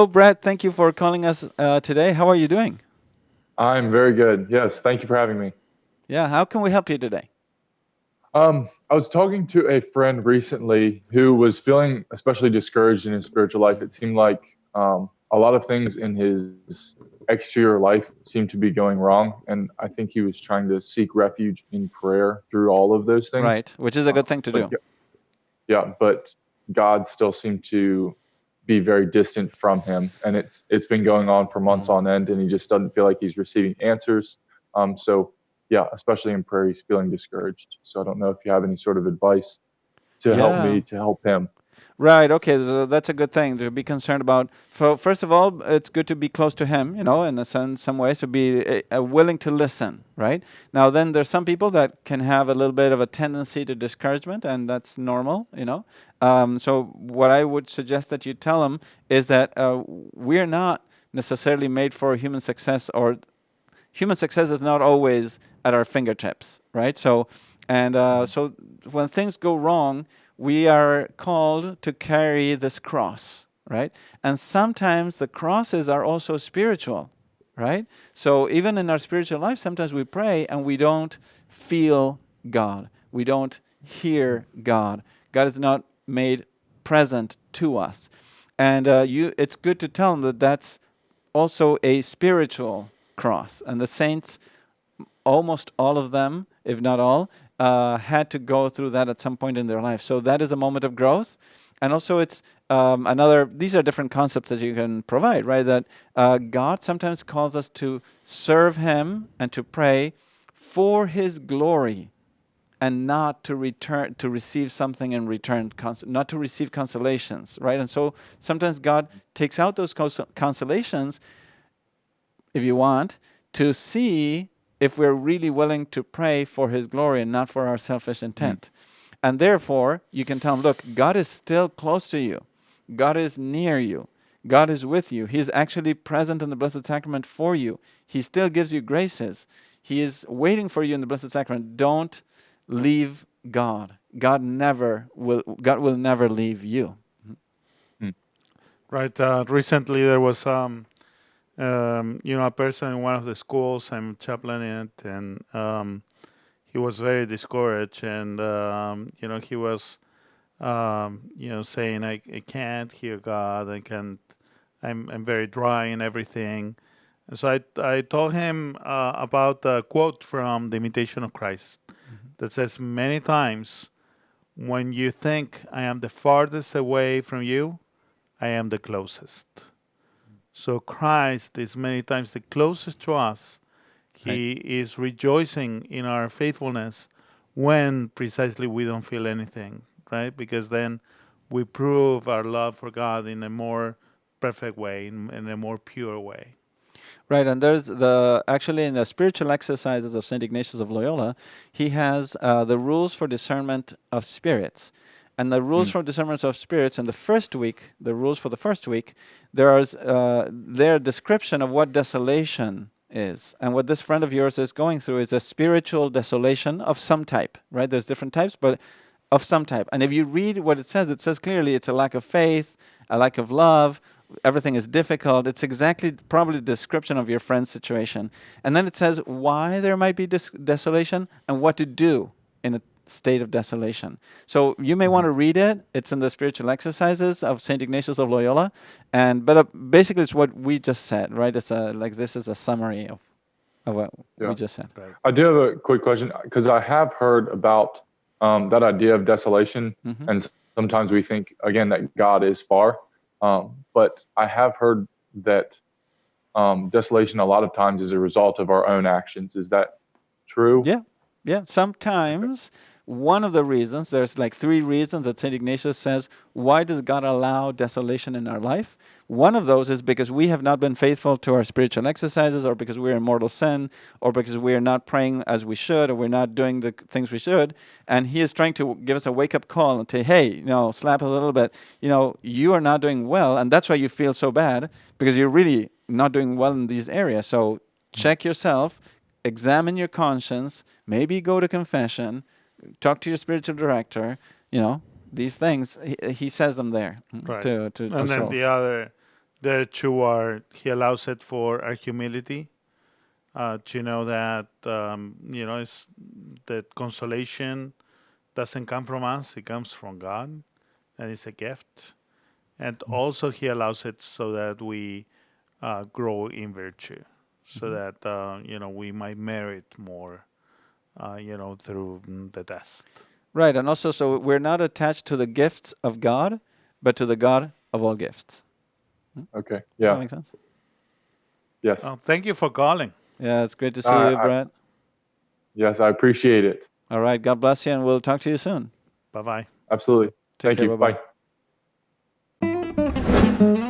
Hello, Brett. Thank you for calling us today. How are you doing? I'm very good. Yes, thank you for having me. Yeah, how can we help you today? I was talking to a friend recently who was feeling especially discouraged in his spiritual life. It seemed like a lot of things in his exterior life seemed to be going wrong, and I think he was trying to seek refuge in prayer through all of those things. Right, which is a good thing to But do. yeah, but God still seemed to be very distant from him, and it's been going on for months Mm. on end, and he just doesn't feel like he's receiving answers. So yeah, especially in prayer, he's feeling discouraged. So I don't know if you have any sort of advice to help Yeah. me to help him. Right. Okay. So that's a good thing to be concerned about. So first of all, it's good to be close to him. In a sense, some ways to be willing to listen. Right. Now, then there's some people that can have a little bit of a tendency to discouragement, and that's normal. So what I would suggest that you tell them is that we're not necessarily made for human success, or human success is not always at our fingertips, right? So when things go wrong, we are called to carry this cross, right? And sometimes the crosses are also spiritual, right? So even in our spiritual life, sometimes we pray and we don't feel God. We don't hear God. God is not made present to us. And it's good to tell them that that's also a spiritual cross. And the saints, almost all of them, if not all, had to go through that at some point in their life. So that is a moment of growth. And also, it's these are different concepts that you can provide, right? That God sometimes calls us to serve Him and to pray for His glory, and not to return to receive something in return, not to receive consolations, right? And so sometimes God takes out those consolations, if you want, to see if we're really willing to pray for His glory and not for our selfish Mm, intent. And therefore, you can tell Him, look, God is still close to you. God is near you. God is with you. He is actually present in the Blessed Sacrament for you. He still gives you graces. He is waiting for you in the Blessed Sacrament. Don't leave God. God will never leave you. mm, Right. Recently, there was a person in one of the schools I'm chaplaining it, and he was very discouraged, and he was saying, I can't hear God, I'm very dry and everything. And so I told him about a quote from The Imitation of Christ that says, many times when you think I am the farthest away from you, I am the closest. So Christ is many times the closest to us. Right. He is rejoicing in our faithfulness when precisely we don't feel anything, right? Because then we prove our love for God in a more perfect way, in a more pure way. Right, and actually in the spiritual exercises of Saint Ignatius of Loyola, he has the rules for discernment of spirits, and the rules mm, for discernment of spirits in the first week. The rules for the first week, their description of what desolation is, and what this friend of yours is going through is a spiritual desolation of some type. Right, there's different types, but of some type. And if you read what it says clearly it's a lack of faith, a lack of love, everything is difficult. It's exactly probably the description of your friend's situation. And then it says why there might be desolation and what to do in a state of desolation. So you may want mhm. to read it. It's in the spiritual exercises of Saint Ignatius of Loyola, but basically it's what we just said, right? This is a summary of what we Yeah, just said. Right. I do have a quick question because I have heard about that idea of desolation, Hmm. and sometimes we think again that God is far, but I have heard that desolation a lot of times is a result of our own actions. Is that true? Yeah, yeah. Okay. Sometimes one of the reasons, there's like three reasons that St. Ignatius says, why does God allow desolation in our life? One of those is because we have not been faithful to our spiritual exercises, or because we're in mortal sin, or because we're not praying as we should, or we're not doing the things we should. And he is trying to give us a wake up call and say, hey, slap a little bit. You are not doing well, and that's why you feel so bad, because you're really not doing well in these areas. So check yourself, examine your conscience, maybe go to confession, talk to your spiritual director, these things. He says them there Right. to And then solve. The two are, he allows it for our humility, to know that, it's that consolation doesn't come from us, it comes from God, and it's a gift. And also he allows it so that we grow in virtue, so that, we might merit more, through the test. Right, and also, so we're not attached to the gifts of God, but to the God of all gifts. Okay. Does Yeah. that make sense? Yes. Well, thank you for calling. Yeah, it's great to see you, Brett. Yes, I appreciate it. All right, God bless you, and we'll talk to you soon. Bye-bye. Absolutely. Take Thank care, you. bye-bye. Bye.